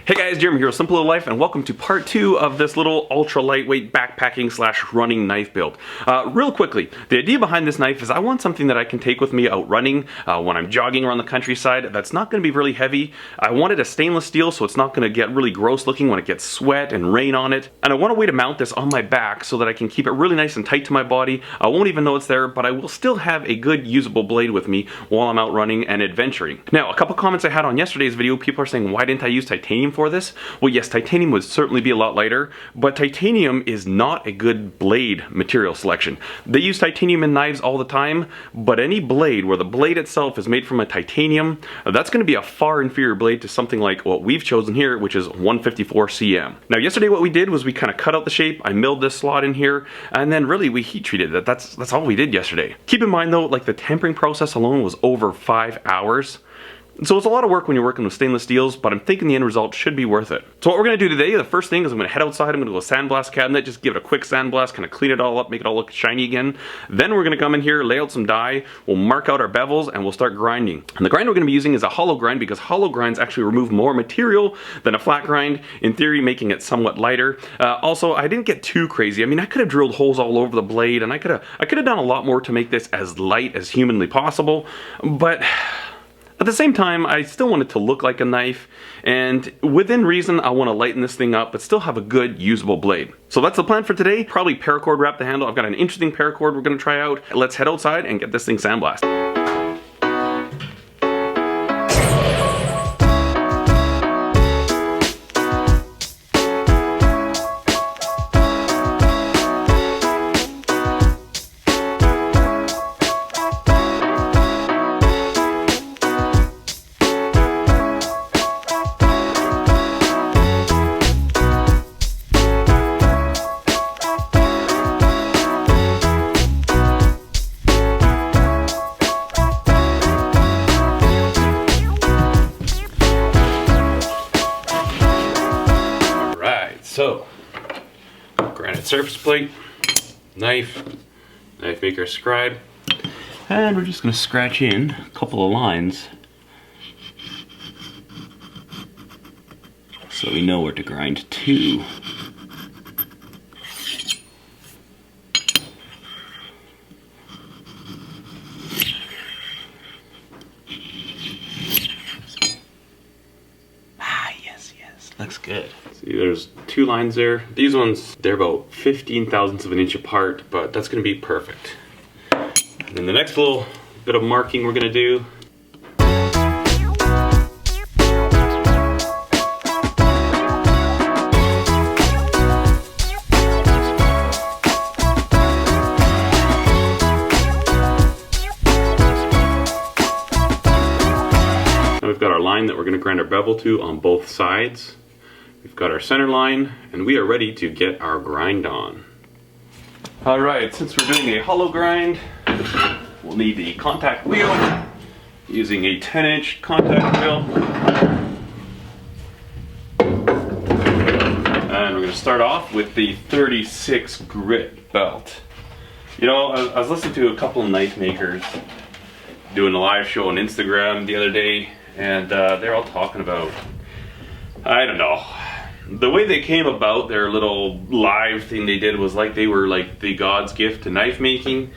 Hey guys, Jeremy here with Simple Little Life, and welcome to part 2 of this little ultra lightweight backpacking slash running knife build. Real quickly, the idea behind this knife is I want something that I can take with me out running when I'm jogging around the countryside that's not going to be really heavy. I wanted a stainless steel so it's not going to get really gross looking when it gets sweat and rain on it. And I want a way to mount this on my back so that I can keep it really nice and tight to my body. I won't even know it's there, but I will still have a good usable blade with me while I'm out running and adventuring. Now, a couple comments I had on yesterday's video, people are saying, why didn't I use titanium for this? Well, yes, titanium would certainly be a lot lighter, but titanium is not a good blade material selection. They use titanium in knives all the time, but any blade where the blade itself is made from a titanium, that's going to be a far inferior blade to something like what we've chosen here, which is 154 cm. Now, yesterday what we did was we kind of cut out the shape, I milled this slot in here, and then really we heat treated it. That's all we did yesterday. Keep in mind though, like the tempering process alone was over 5 hours. So it's a lot of work when you're working with stainless steels, but I'm thinking the end result should be worth it. So what we're going to do today, the first thing is I'm going to head outside, I'm going to go sandblast cabinet, just give it a quick sandblast, kind of clean it all up, make it all look shiny again. Then we're going to come in here, lay out some dye, we'll mark out our bevels, and we'll start grinding. And the grind we're going to be using is a hollow grind because hollow grinds actually remove more material than a flat grind, in theory making it somewhat lighter. Also, I didn't get too crazy. I mean, I could have drilled holes all over the blade, and I could have done a lot more to make this as light as humanly possible, but at the same time, I still want it to look like a knife, and within reason, I want to lighten this thing up, but still have a good, usable blade. So that's the plan for today. Probably paracord wrap the handle. I've got an interesting paracord we're going to try out. Let's head outside and get this thing sandblasted. So, granite surface plate, knife maker scribe, and we're just going to scratch in a couple of lines so we know where to grind to. Looks good. See, there's 2 lines there. These ones, they're about 15 thousandths of an inch apart, but that's going to be perfect. And then the next little bit of marking we're going to do. Now we've got our line that we're going to grind our bevel to on both sides. We've got our center line, and we are ready to get our grind on. Alright, since we're doing a hollow grind, we'll need the contact wheel, using a 10-inch contact wheel. And we're going to start off with the 36 grit belt. You know, I was listening to a couple of knife makers doing a live show on Instagram the other day, and they're all talking about, I don't know, the way they came about their little live thing they did was like they were like the God's gift to knife making,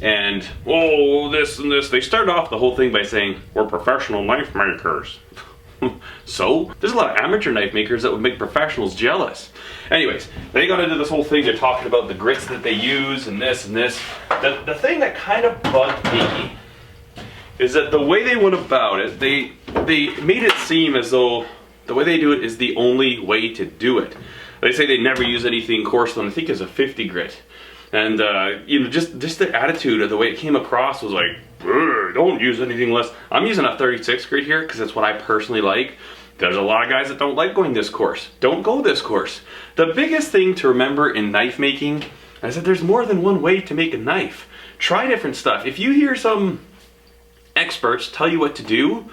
and oh, this and this. They started off the whole thing by saying, we're professional knife makers. So there's a lot of amateur knife makers that would make professionals jealous. Anyways, they got into this whole thing. They're talking about the grits that they use and this and this. The thing that kind of bugged me is that the way they went about it, they made it seem as though the way they do it is the only way to do it. They say they never use anything coarser than I think is a 50 grit. And you know, just the attitude of the way it came across was like, don't use anything less. I'm using a 36 grit here because that's what I personally like. There's a lot of guys that don't like going this coarse. Don't go this coarse. The biggest thing to remember in knife making is that there's more than one way to make a knife. Try different stuff. If you hear some experts tell you what to do,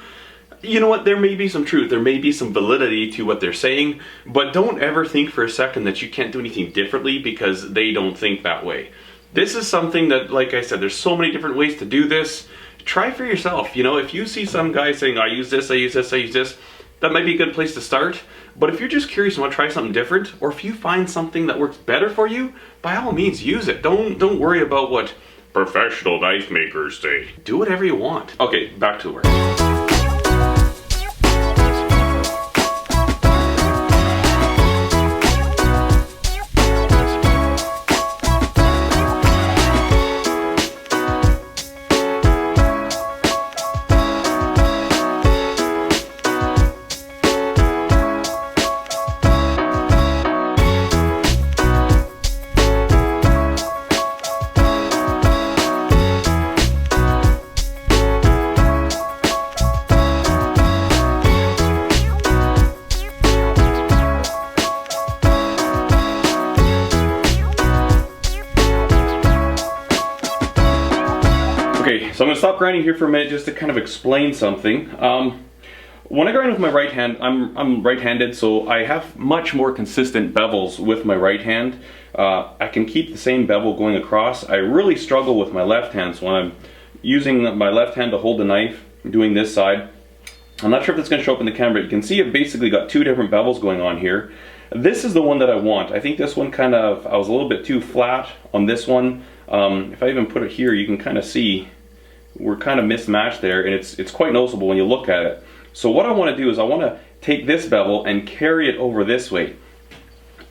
you know what, there may be some truth, there may be some validity to what they're saying, but don't ever think for a second that you can't do anything differently because they don't think that way. This is something that, like I said, there's so many different ways to do this. Try for yourself. You know, if you see some guy saying, I use this, I use this, I use this, that might be a good place to start. But if you're just curious and want to try something different, or if you find something that works better for you, by all means use it. Don't worry about what professional knife makers say. Do whatever you want. Okay, back to work. Okay, so I'm going to stop grinding here for a minute just to kind of explain something. When I grind with my right hand, I'm right-handed, so I have much more consistent bevels with my right hand. I can keep the same bevel going across. I really struggle with my left hand, so when I'm using my left hand to hold the knife, doing this side, I'm not sure if it's going to show up in the camera. You can see I've basically got two different bevels going on here. This is the one that I want. I think this one I was a little bit too flat on this one. If I even put it here, you can kind of see we're kind of mismatched there, and it's quite noticeable when you look at it. So what I want to do is I want to take this bevel and carry it over this way.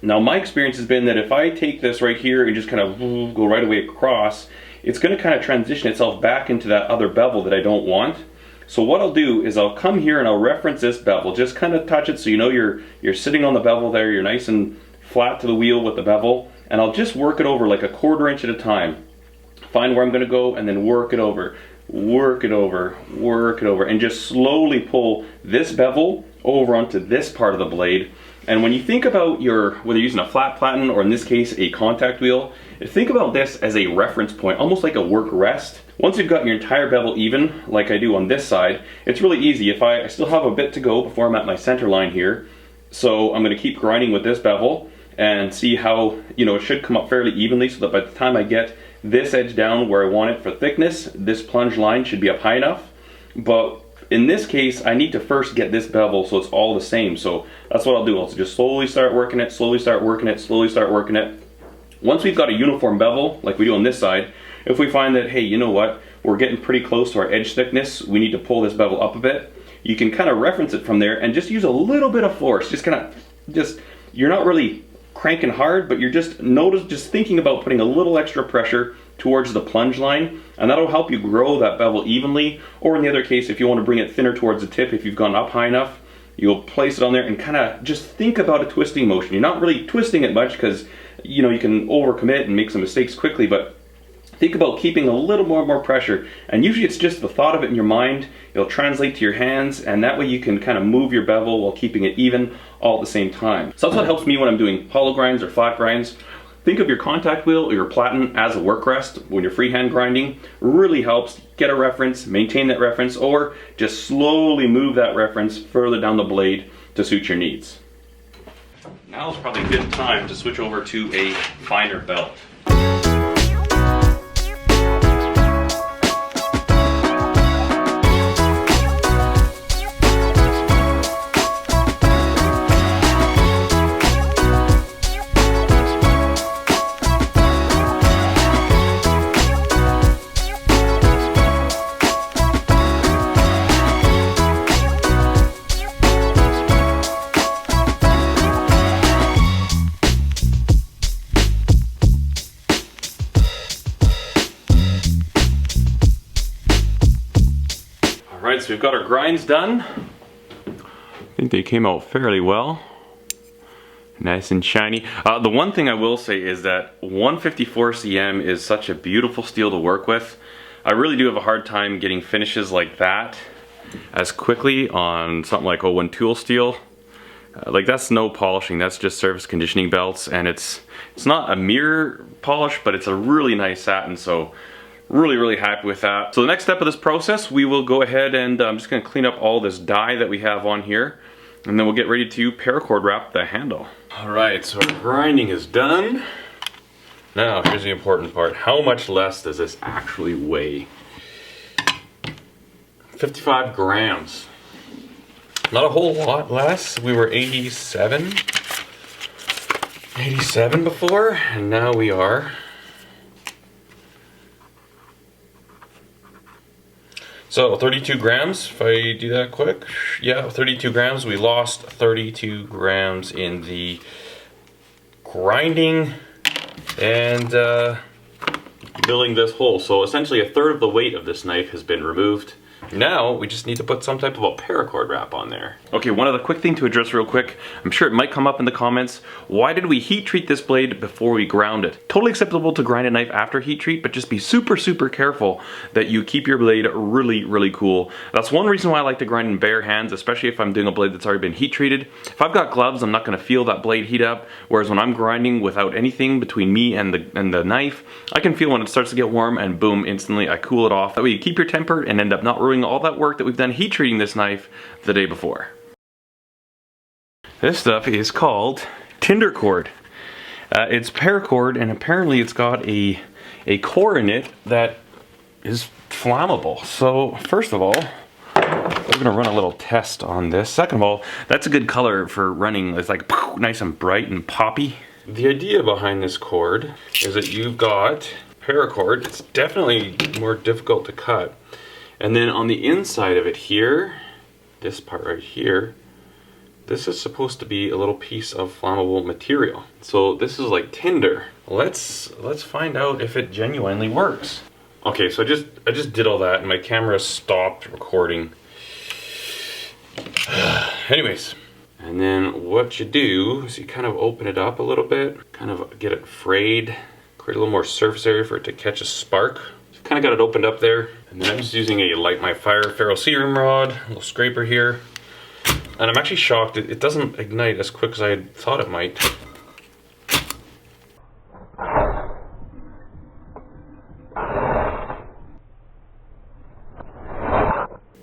Now my experience has been that if I take this right here and just kind of go right away across, it's going to kind of transition itself back into that other bevel that I don't want. So what I'll do is I'll come here and I'll reference this bevel, just kind of touch it so you know you're sitting on the bevel there, you're nice and flat to the wheel with the bevel, and I'll just work it over like a 1/4 inch at a time. Find where I'm going to go and then work it over. Work it over, work it over, and just slowly pull this bevel over onto this part of the blade. And when you think about whether you're using a flat platen or in this case a contact wheel, think about this as a reference point, almost like a work rest. Once you've got your entire bevel even, like I do on this side, it's really easy. If I still have a bit to go before I'm at my center line here, so I'm going to keep grinding with this bevel and see how, it should come up fairly evenly so that by the time I get this edge down where I want it for thickness, this plunge line should be up high enough. But in this case, I need to first get this bevel so it's all the same. So that's what I'll do. I'll just slowly start working it, slowly start working it, slowly start working it. Once we've got a uniform bevel, like we do on this side, if we find that, hey, you know what, we're getting pretty close to our edge thickness, we need to pull this bevel up a bit, you can kind of reference it from there and just use a little bit of force. You're not really cranking hard, but you're just thinking about putting a little extra pressure towards the plunge line, and that'll help you grow that bevel evenly. Or in the other case, if you want to bring it thinner towards the tip, if you've gone up high enough, you'll place it on there and kind of just think about a twisting motion. You're not really twisting it much because you can overcommit and make some mistakes quickly, but think about keeping a little more pressure, and usually it's just the thought of it in your mind. It'll translate to your hands, and that way you can kind of move your bevel while keeping it even all at the same time. So that's what helps me when I'm doing hollow grinds or flat grinds. Think of your contact wheel or your platen as a work rest when you're freehand grinding. Really helps get a reference, maintain that reference, or just slowly move that reference further down the blade to suit your needs. Now is probably a good time to switch over to a finer belt. Alright, so we've got our grinds done. I think they came out fairly well. Nice and shiny. The one thing I will say is that 154 cm is such a beautiful steel to work with. I really do have a hard time getting finishes like that as quickly on something like 01 tool steel. Like that's no polishing, that's just surface conditioning belts, and it's not a mirror polish, but it's a really nice satin, so really happy with that. So the next step of this process, we will go ahead and I'm just going to clean up all this dye that we have on here, and then we'll get ready to paracord wrap the handle. Alright, so our grinding is done. Now here's the important part. How much less does this actually weigh? 55 grams. Not a whole lot less. We were 87 before, and now we are. So 32 grams, if I do that quick. Yeah, 32 grams. We lost 32 grams in the grinding and milling this hole. So essentially a third of the weight of this knife has been removed. Now we just need to put some type of a paracord wrap on there. Okay, one other quick thing to address real quick. I'm sure it might come up in the comments. Why did we heat treat this blade before we ground it? Totally acceptable to grind a knife after heat treat, but just be super, super careful that you keep your blade really, really cool. That's one reason why I like to grind in bare hands, especially if I'm doing a blade that's already been heat treated. If I've got gloves, I'm not gonna feel that blade heat up, whereas when I'm grinding without anything between me and the knife, I can feel when it starts to get warm and boom, instantly I cool it off. That way you keep your temper and end up not ruining all that work that we've done heat treating this knife the day before. This stuff is called Tinder Court. It's paracord, and apparently it's got a core in it that is flammable. So first of all, we're gonna run a little test on this. Second of all, that's a good color for running. It's like nice and bright and poppy. The idea behind this cord is that you've got paracord. It's definitely more difficult to cut. And then on the inside of it here, this part right here, this is supposed to be a little piece of flammable material. So this is like tinder. Let's find out if it genuinely works. Okay, so I just did all that and my camera stopped recording. Anyways, and then what you do is you kind of open it up a little bit, kind of get it frayed, create a little more surface area for it to catch a spark. Kind of got it opened up there, and then I'm just using a Light My Fire ferrocerum rod, a little scraper here, and I'm actually shocked it doesn't ignite as quick as I thought it might.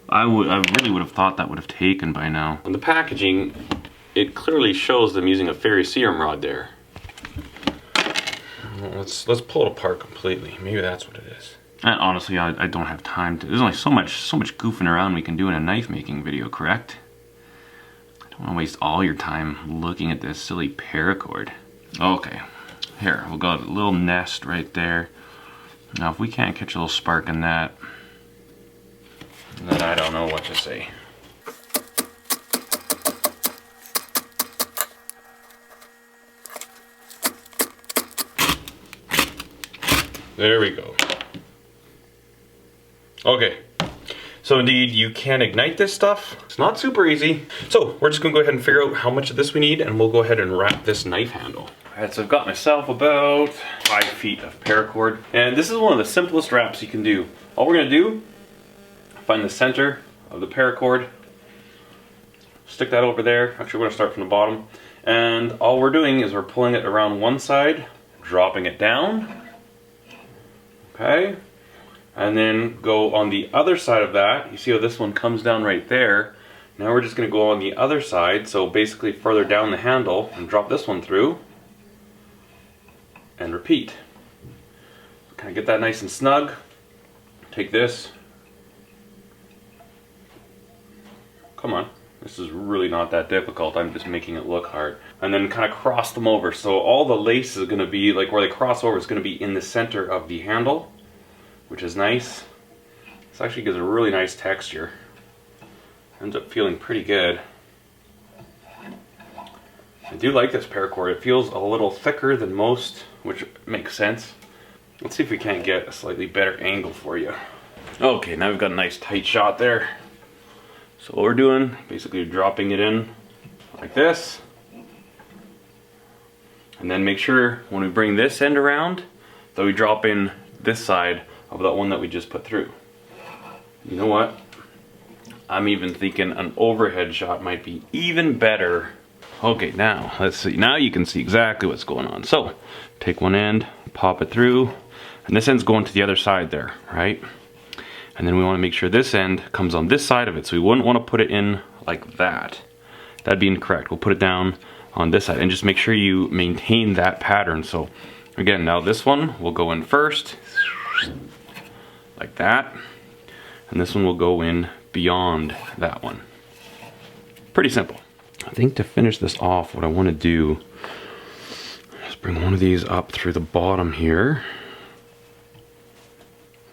I really would have thought that would have taken by now. On the packaging, it clearly shows them using a ferrocerum rod there. Let's pull it apart completely. Maybe that's what it is. And honestly, I don't have time to. There's only so much goofing around we can do in a knife making video, correct? I don't want to waste all your time looking at this silly paracord. Okay, here, we'll got a little nest right there. Now, if we can't catch a little spark in that, then I don't know what to say. There we go. Okay, so indeed you can ignite this stuff. It's not super easy. So we're just gonna go ahead and figure out how much of this we need, and we'll go ahead and wrap this knife handle. All right, so I've got myself about 5 feet of paracord, and this is one of the simplest wraps you can do. All we're gonna do, find the center of the paracord, stick that over there. Actually, we're gonna start from the bottom, and all we're doing is we're pulling it around one side, dropping it down, okay? And then go on the other side of that. You see how this one comes down right there. Now we're just gonna go on the other side, so basically further down the handle, and drop this one through, and repeat. Kind of get that nice and snug. Take this. Come on, this is really not that difficult. I'm just making it look hard. And then kind of cross them over. So all the lace is gonna be, like where they cross over is gonna be in the center of the handle, which is nice. This actually gives a really nice texture. Ends up feeling pretty good. I do like this paracord. It feels a little thicker than most, which makes sense. Let's see if we can't get a slightly better angle for you. Okay, now we've got a nice tight shot there. So what we're doing, basically dropping it in like this. And then make sure when we bring this end around that we drop in this side of that one that we just put through. You know what? I'm even thinking an overhead shot might be even better. Okay, now let's see. Now you can see exactly what's going on. So take one end, pop it through, and this end's going to the other side there, right? And then we want to make sure this end comes on this side of it. So we wouldn't want to put it in like that. That'd be incorrect. We'll put it down on this side and just make sure you maintain that pattern. So again, now this one will go in first, like that. And this one will go in beyond that one. Pretty simple. I think to finish this off, what I want to do is bring one of these up through the bottom here.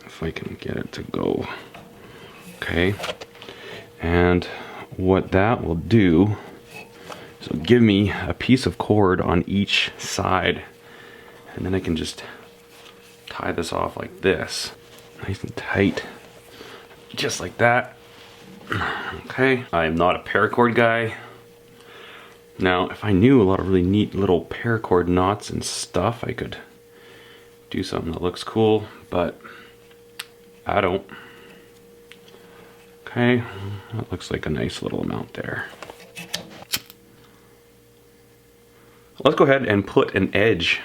If I can get it to go. Okay. And what that will do is it'll give me a piece of cord on each side. And then I can just tie this off like this. Nice and tight. Just like that. Okay. I'm not a paracord guy. Now, if I knew a lot of really neat little paracord knots and stuff, I could do something that looks cool, but I don't. Okay, that looks like a nice little amount there. Let's go ahead and put an edge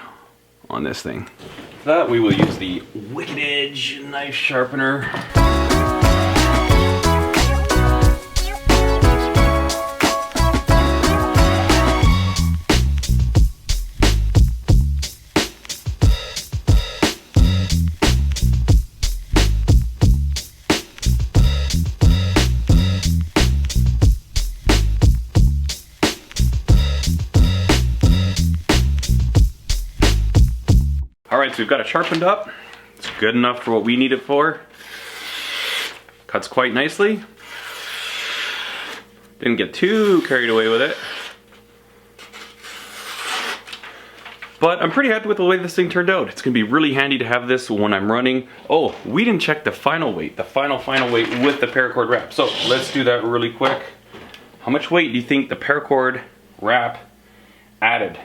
on this thing. For that, we will use the Wicked Edge knife sharpener. Alright, so we've got it sharpened up. It's good enough for what we need it for. Cuts quite nicely. Didn't get too carried away with it. But I'm pretty happy with the way this thing turned out. It's going to be really handy to have this when I'm running. Oh, we didn't check the final weight. The final weight with the paracord wrap. So let's do that really quick. How much weight do you think the paracord wrap added?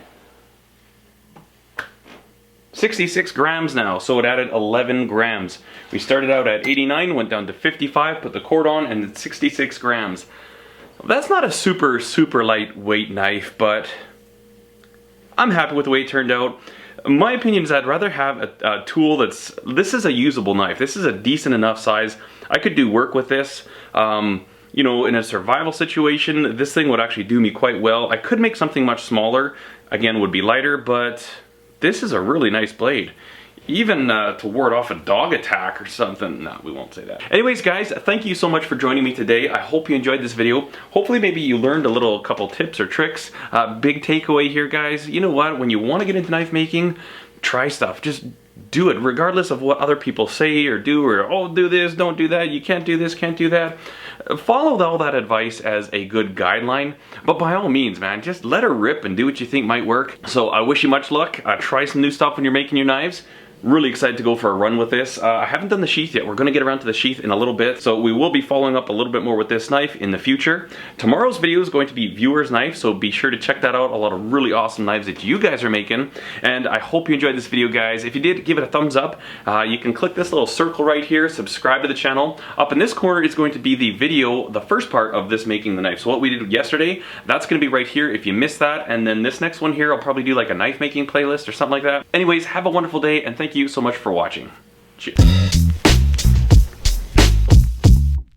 66 grams now, so it added 11 grams. We started out at 89, went down to 55, put the cord on, and it's 66 grams. That's not a super lightweight knife, but I'm happy with the way it turned out. My opinion is I'd rather have a tool this is a usable knife. This is a decent enough size. I could do work with this. You know, in a survival situation, this thing would actually do me quite well. I could make something much smaller, again, would be lighter, but this is a really nice blade. Even to ward off a dog attack or something. No, we won't say that. Anyways, guys, thank you so much for joining me today. I hope you enjoyed this video. Hopefully maybe you learned a couple tips or tricks. Big takeaway here, guys. You know what? When you want to get into knife making, try stuff. Just do it, regardless of what other people say or do, or, oh, do this, don't do that, you can't do this, can't do that. Follow all that advice as a good guideline, but by all means, man, just let her rip and do what you think might work. So I wish you much luck. Try some new stuff when you're making your knives. Really excited to go for a run with this. I haven't done the sheath yet. We're going to get around to the sheath in a little bit, so we will be following up a little bit more with this knife in the future. Tomorrow's video is going to be viewers' knife, so be sure to check that out. A lot of really awesome knives that you guys are making, and I hope you enjoyed this video, guys. If you did, give it a thumbs up. You can click this little circle right here, subscribe to the channel. Up in this corner is going to be the video, the first part of this making the knife. So what we did yesterday, that's going to be right here if you missed that, and then this next one here, I'll probably do like a knife making playlist or something like that. Anyways, have a wonderful day, and thank you so much for watching. Cheers.